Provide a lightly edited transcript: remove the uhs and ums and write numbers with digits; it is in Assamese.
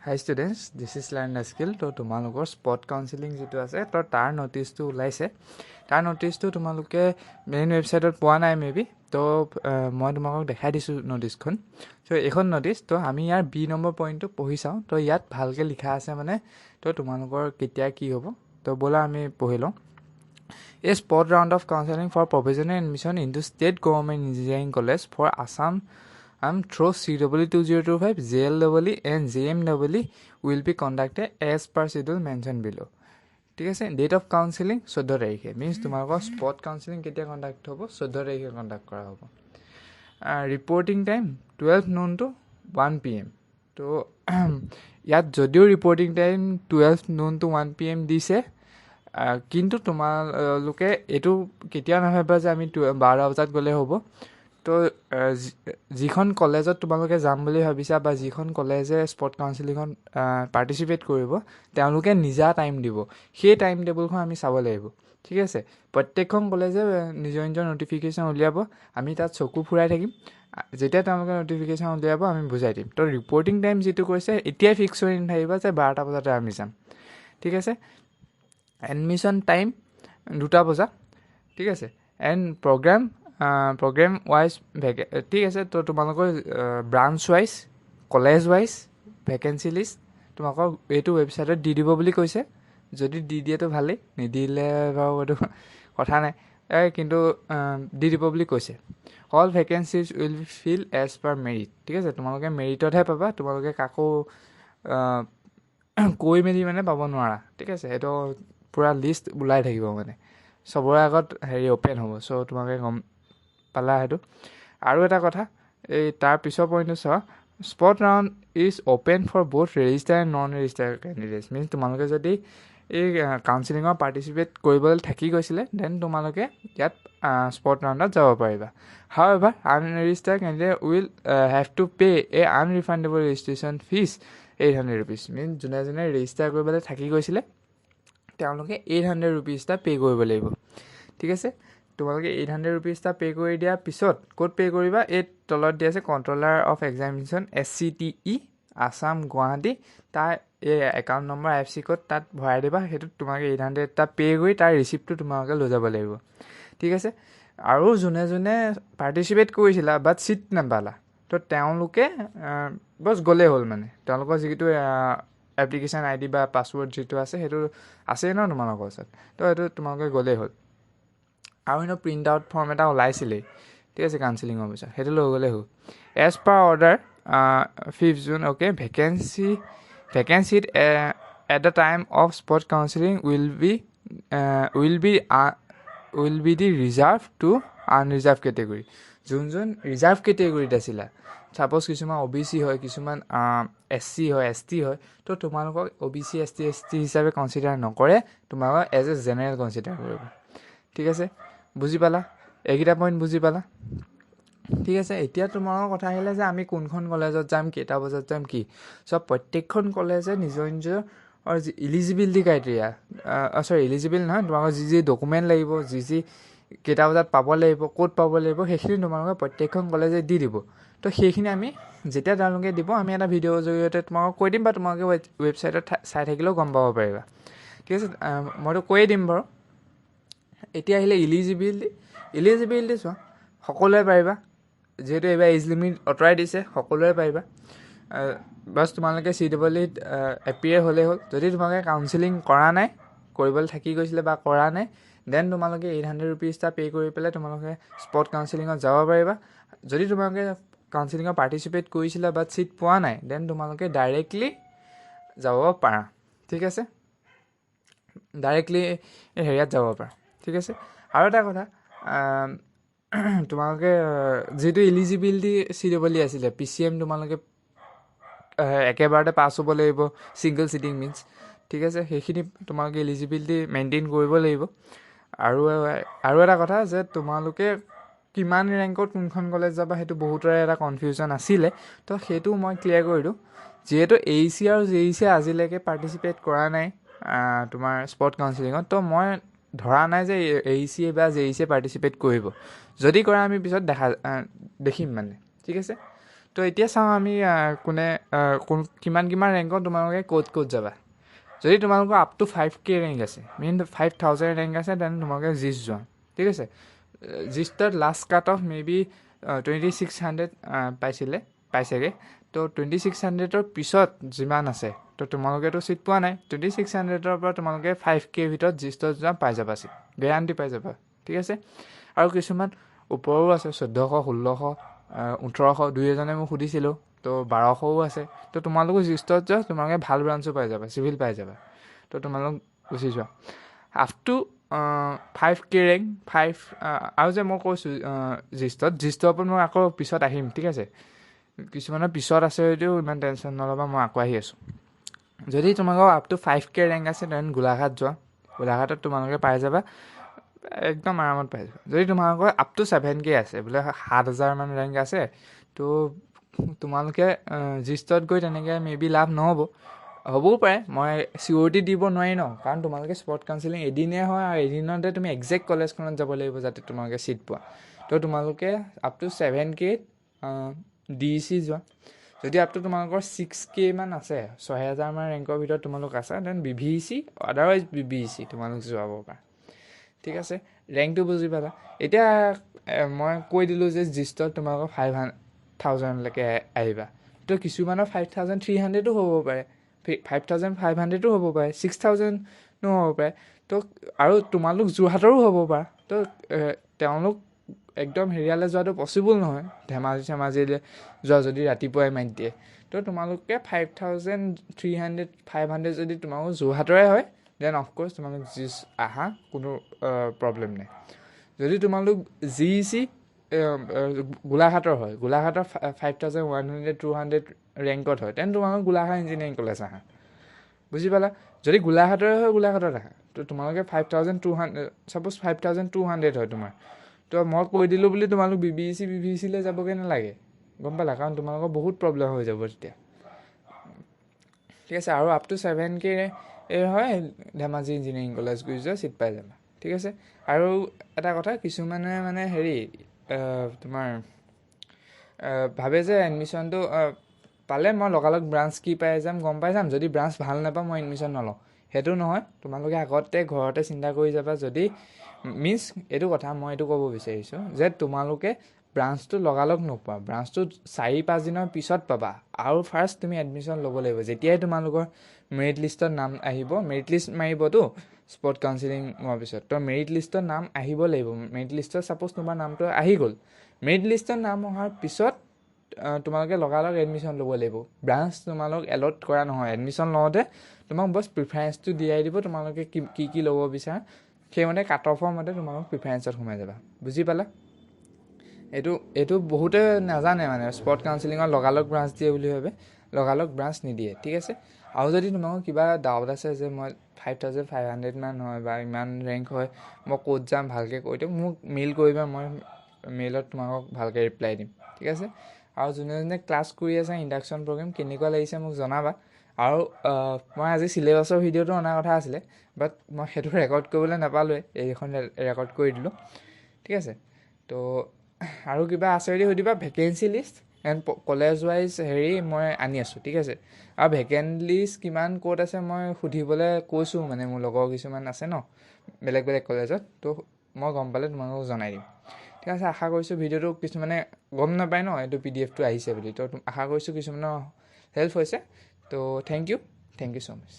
Hi students, this is Learn the Skill. তো তোমালোকৰ স্পট কাউন্সেলিং যেটো আছে তো তাৰ নোটিছটো ওলাইছে। তাৰ নোটিছটো তোমালোকে মেইন ৱেবছাইটত পোৱা নাই মেবি। তো মই তোমালোকক দেখাই দিছোঁ নোটিছখন। তো এইখন নোটিছ তো আমি ইয়াৰ বি নম্বৰ পইণ্টটো পঢ়ি চাওঁ। তো ইয়াত ভালকৈ লিখা আছে মানে তো তোমালোকৰ কেতিয়া কি হ'ব। তো ব'লা আমি পঢ়ি লওঁ। A spot round of counseling for provisional admission into State Government Engineering College for Assam through CW 2025, JLEE and JMEE will be conducted as per schedule mentioned below. ঠিক আছে, ডেট অফ কাউন্সেলিং 14 তাৰিখে মিনছ তোমালোকৰ স্পট কাউন্সেলিং কেতিয়া কণ্ডাক্ট হ'ব 14 তাৰিখে কণ্ডাক্ট কৰা হ'ব। Reporting time 12 noon to 1 PM। তো ইয়াত যদিও reporting time 12 noon to 1 PM দিছে, কিন্তু তোমালোকে এইটো কেতিয়াও নাভাবিবা যে আমি 12 বজাত গ'লে হ'ব। তো যিখন কলেজত তোমালোকে যাম বুলি ভাবিছা বা যিখন কলেজে স্পট কাউন্সেলিঙত পাৰ্টিচিপেট কৰিব তেওঁলোকে নিজা টাইম দিব, সেই টাইম টেবুলখন আমি চাব লাগিব। ঠিক আছে, প্ৰত্যেকখন কলেজে নিজৰ নিজৰ ন'টিফিকেশ্যন উলিয়াব, আমি তাত চকু ফুৰাই থাকিম। যেতিয়া তেওঁলোকে ন'টিফিকেশ্যন উলিয়াব আমি বুজাই দিম। তো ৰিপৰ্টিং টাইম যিটো কৈছে এতিয়াই ফিক্স কৰি নাথাকিবা যে 12টা বজাতে আমি যাম। ঠিক আছে, এডমিশ্যন টাইম 2টা বজাত। ঠিক আছে, এণ্ড প্ৰগ্ৰেম ৱাইজ ঠিক আছে। তো তোমালোকৰ branch wise college wise vacancy list তোমালোকৰ এইটো ৱেবছাইটত দি দিব বুলি কৈছে। যদি দি দিয়েতো ভালেই, নিদিলে বাৰু এইটো কথা নাই, কিন্তু দি দিব বুলি কৈছে। All vacancies will be fill as per merit. ঠিক আছে, তোমালোকে মেৰিটতহে পাবা, তোমালোকে কাকো কৈ মেলি মানে পাব নোৱাৰা। ঠিক আছে, সেইটো পূৰা লিষ্ট ওলাই থাকিব মানে চবৰে আগত অ'পেন হ'ব। চ' তোমালোকে গম পালা সেইটো। আৰু এটা কথা, এই তাৰ পিছৰ পইণ্টটো চোৱা, spot round is open for both register and non register candidates. Means তোমালোকে যদি এই কাউন্সেলিঙত পাৰ্টিচিপেট কৰিবলৈ থাকি গৈছিলে দেন তোমালোকে ইয়াত স্পট ৰাউণ্ডত যাব পাৰিবা। However unregistered candidate will have to pay a unrefundable registration fees 800 rupees। Means যোনে যোনে ৰেজিষ্টাৰ কৰিবলৈ থাকি গৈছিলে তেওঁলোকে 800 rupees এটা পে' কৰিব লাগিব। ঠিক আছে, তোমালোকে 800 rupees এটা পে' কৰি দিয়াৰ পিছত ক'ত পে' কৰিবা, এই তলত দিয়া আছে controller of examination SCTE Assam Guwahati, তাৰ এই একাউণ্ট নম্বৰ IFC ক'ড তাত ভৰাই দিবা। সেইটোত তোমালোকে 800 এটা পে' কৰি তাৰ ৰিচিপ্টটো তোমালোকে লৈ যাব লাগিব। ঠিক আছে, আৰু যোনে যোনে পাৰ্টিচিপেট কৰিছিলা বাট ছিট নাপালা তো তেওঁলোকে বছ গ'লেই হ'ল। মানে তেওঁলোকৰ যিটো এপ্লিকেশ্যন ID বা পাছৱৰ্ড যিটো আছে সেইটো আছেই ন তোমালোকৰ ওচৰত, তো সেইটো তোমালোকে গ'লেই হ'ল। আৰু এনেও প্ৰিণ্ট আউট ফৰ্ম এটা ওলাইছিলেই। ঠিক আছে, কাউন্সেলিঙৰ পিছত সেইটো লৈ গ'লেই হ'ল। As per order 5 June, okay, ভেকেঞ্চিত at the time of spot counselling will be dereserve to unreserve category. যোন ৰিজাৰ্ভ কেটেগৰীত আছিলা, ছাপ'জ কিছুমান OBC হয়, কিছুমান SC হয়, ST হয়, তো তোমালোকক OBC ST হিচাপে কনচিডাৰ নকৰে, তোমালোকক এজ এ জেনেৰেল কনচিডাৰ কৰিব। ঠিক আছে, বুজি পালা? এইকেইটা পইণ্ট বুজি পালা? ঠিক আছে, এতিয়া তোমালোকৰ কথা আহিলে যে আমি কোনখন কলেজত যাম, কেইটা বজাত যাম, কি চব প্ৰত্যেকখন কলেজে নিজৰ নিজৰ যি ইলিজিবিলিটি ক্ৰাইটেৰিয়া, ইলিজিবল নহয়, তোমালোকৰ যি ডকুমেণ্ট লাগিব, যি কেইটা বজাত পাব লাগিব, ক'ত পাব লাগিব, সেইখিনি তোমালোকে প্ৰত্যেকখন কলেজে দি দিব। তো সেইখিনি আমি যেতিয়া তেওঁলোকে দিব আমি এটা ভিডিঅ'ৰ জৰিয়তে তোমালোকক কৈ দিম, বা তোমালোকে ৱেবছাইটত চাই থাকিলেও গম পাব পাৰিবা। ঠিক আছে, মইতো কৈয়ে দিম বাৰু। এতিয়া আহিলে ইলিজিবিলিটি চোৱা, সকলোৱে পাৰিবা, যিহেতু এইবাৰ এজ লিমিট আঁতৰাই দিছে, সকলোৱে পাৰিবা। বাছ তোমালোকে CWEত এপিয়াৰ হ'লেই হ'ল। যদি তোমালোকে কাউন্সেলিং কৰা নাই, কৰিবলৈ থাকি গৈছিলে বা কৰা নাই, দেন তোমালোকে 800 rupees এটা পে' কৰি পেলাই তোমালোকে স্পট কাউন্সেলিঙত যাব পাৰিবা। যদি তোমালোকে কাউন্সেলিঙত পাৰ্টিচিপেট কৰিছিলা বাট ছিট পোৱা নাই, দেন তোমালোকে ডাইৰেক্টলি যাব পাৰা। ঠিক আছে, ডাইৰেক্টলি হেৰিয়াত যাব পাৰা। ঠিক আছে, আৰু এটা কথা, তোমালোকে যিটো ইলিজিবিলিটি CWE আছিলে, PCM তোমালোকে একেবাৰতে পাছ হ'ব লাগিব, ছিংগল চিটিং মিনছ। ঠিক আছে, সেইখিনি তোমালোকে ইলিজিবিলিটি মেইনটেইন কৰিব লাগিব। আৰু এটা কথা যে তোমালোকে কিমান ৰেংকত কোনখন কলেজ যাবা, সেইটো বহুতৰে এটা কনফিউজন আছিলে, তো সেইটো মই ক্লিয়াৰ কৰি দিওঁ। যিহেতু AEC আৰু JEC আজিলৈকে পাৰ্টিচিপেট কৰা নাই তোমাৰ স্পট কাউন্সেলিঙত, তো মই ধৰা নাই যে AEC বা JEC পাৰ্টিচিপেট কৰিব। যদি কৰা আমি পিছত দেখিম মানে। ঠিক আছে, তো এতিয়া চাওঁ আমি কোনে কিমান ৰেংকত তোমালোকে ক'ত যাবা যদি তোমালোকৰ আপ টু 5K ৰেংক আছে মেইন 5,000 ৰেংক আছে দেন তোমালোকে জিচ যোৱা ঠিক আছে জিষ্টত last cut off may be 2600 পাইছেগৈ তো 2600ৰ পিছত যিমান আছে তো তোমালোকেতো চিট পোৱা নাই 2600ৰ পৰা তোমালোকে 5K ভিতৰত জিষ্টত যোৱা পাই যাবা চিট গেৰাণ্টি পাই যাবা ঠিক আছে আৰু কিছুমান ওপৰো আছে 1400 1600 1800 দুই এজনে মোক সুধিছিলোঁ তো 1200ও আছে তো তোমালোকো জিষ্টত যোৱা তোমালোকে ভাল ব্ৰাঞ্চো পাই যাবা চিভিল পাই যাবা তো তোমালোক গুচি যোৱা আপ টু 5K ৰেংক 5 আৰু যে মই কৈছোঁ জিষ্টৰ ওপৰত মই আকৌ পিছত আহিম ঠিক আছে কিছুমানৰ পিছত আছে যদিও ইমান টেনশ্যন নল'বা মই আকৌ আহি আছোঁ যদি তোমালোকৰ আপ টু 5K ৰেংক আছে দেন গোলাঘাট যোৱা গোলাঘাটত তোমালোকে পাই যাবা একদম আৰামত পাই যাবা যদি তোমালোকৰ আপ টু 7K আছে বোলে 7,000 মান ৰেংক আছে তো তোমালোকে জিষ্টত গৈ তেনেকৈ মে বি লাভ নহ'ব হ'বও পাৰে মই চিঅ'ৰিটি দিব নোৱাৰি ন কাৰণ তোমালোকে স্পট কাউন্সেলিং এদিনে হয় আৰু এদিনতে তুমি একজেক্ট কলেজখনত যাব লাগিব যাতে তোমালোকে চিট পোৱা তো তোমালোকে আপ টু 7K DEC যোৱা যদি আপ টু তোমালোকৰ 6K মান আছে 6,000 মান ৰেংকৰ ভিতৰত তোমালোক আছা দেন BVEC আদাৰৱাইজ BBEC তোমালোক যোৱাব পাৰা ঠিক আছে ৰেংকটো বুজি পালা এতিয়া মই কৈ দিলোঁ যে জিষ্টত তোমালোকৰ 5,000লৈকে আহিবা তো কিছুমানৰ 5,300ও হ'ব পাৰে 5,500ও হ'ব পাৰে 6,000ও হ'ব পাৰে তো আৰু তোমালোক যোৰহাটৰো হ'ব পাৰে তো তেওঁলোক একদম হেৰিয়ালৈ যোৱাটো পচিবল নহয় ধেমাজিলৈ যোৱা যদি ৰাতিপুৱাই মাতি দিয়ে তো তোমালোকে 5,300 500 যদি তোমালোক যোৰহাটৰে হয় দেন অফক'ৰ্ছ তোমালোক জিচ আহা কোনো প্ৰব্লেম নাই যদি তোমালোক GEC গোলাঘাটৰ হয় গোলাঘাটৰ 5,100 200 ৰেংকত হয় তেন তোমালোক গোলাঘাট ইঞ্জিনিয়াৰিং কলেজ আহা বুজি পালা যদি গোলাঘাটৰে হয় গোলাঘাটত আহা তো তোমালোকে 5,200 ছাপ'জ 5,200 হয় তোমাৰ তো মই কৈ দিলোঁ বুলি তোমালোক BVECলৈ যাবগৈ নালাগে গম পালা কাৰণ তোমালোকৰ বহুত প্ৰব্লেম হৈ যাব তেতিয়া ঠিক আছে আৰু আপ টু 7K হয় ধেমাজি ইঞ্জিনিয়াৰিং কলেজ গৈ যোৱা চিট পাই যাবা ঠিক আছে আৰু এটা কথা কিছুমানে মানে হেৰি তোমাৰ ভাবে যে এডমিশ্যনটো পালে মই লগালগ ব্ৰাঞ্চ কি পাই যাম গম পাই যাম যদি ব্ৰাঞ্চ ভাল নাপাওঁ মই এডমিশ্যন নলওঁ সেইটো নহয় তোমালোকে আগতে ঘৰতে চিন্তা কৰি যাবা যদি মিনছ এইটো কথা মই এইটো ক'ব বিচাৰিছোঁ যে তোমালোকে ব্ৰাঞ্চটো লগালগ নোপোৱা ব্ৰাঞ্চটো 4-5 দিনৰ পিছত পাবা আৰু ফাৰ্ষ্ট তুমি এডমিশ্যন ল'ব লাগিব যেতিয়াই তোমালোকৰ মেৰিট লিষ্টত নাম আহিব মেৰিট লিষ্ট মাৰিবতো স্পট কাউন্সেলিং হোৱাৰ পিছত তো মেৰিট লিষ্টত নাম আহিব লাগিব মেৰিট লিষ্টত ছাপ'জ তোমাৰ নামটো আহি গ'ল মেৰিট লিষ্টত নাম অহাৰ পিছত তোমালোকে লগালগ এডমিশ্যন ল'ব লাগিব ব্ৰাঞ্চ তোমালোক এলট কৰা নহয় এডমিশ্যন লওঁতে তোমাক বছ প্ৰিফাৰেঞ্চটো দিয়াই দিব তোমালোকে কি ল'ব বিচাৰা সেইমতে কাট অফৰ মতে তোমালোক প্ৰিফাৰেঞ্চত সোমাই যাবা বুজি পালা এইটো বহুতে নাজানে মানে স্পট কাউন্সেলিঙত লগালগ ব্ৰাঞ্চ দিয়ে বুলি ভাবে লগালগ ব্ৰাঞ্চ নিদিয়ে ঠিক আছে আৰু যদি তোমালোকৰ কিবা ডাউট আছে যে মই 5,500 মান হয় বা ইমান ৰেংক হয় মই ক'ত যাম ভালকৈ কৈ দিম মোক মেইল কৰিবা মই মেইলত তোমালোকক ভালকৈ ৰিপ্লাই দিম ঠিক আছে আৰু যোনে ক্লাছ কৰি আছে ইণ্ডাকশ্যন প্ৰগ্ৰেম কেনেকুৱা লাগিছে মোক জনাবা আৰু মই আজি চিলেবাছৰ ভিডিঅ'টো অনাৰ কথা আছিলে বাট মই সেইটো ৰেকৰ্ড কৰিবলৈ নাপালোৱে এইখন ৰেকৰ্ড কৰি দিলোঁ ঠিক আছে তো আৰু কিবা আছে যদি সুধিবা vacancy list and college wise হেৰি মই আনি আছোঁ ঠিক আছে আৰু ভেকেঞ্চি লিষ্ট কিমান ক'ত আছে মই সুধিবলৈ কৈছোঁ মানে মোৰ লগৰ কিছুমান আছে ন বেলেগ কলেজত তো মই গম পালে তোমালোকক জনাই দিম ঠিক আছে আশা কৰিছোঁ ভিডিঅ'টো কিছুমানে গম নাপায় ন এইটো PDF-টো আহিছে বুলি তো আশা কৰিছোঁ কিছুমানৰ হেল্প হৈছে তো থেংক ইউ ছ' মাছ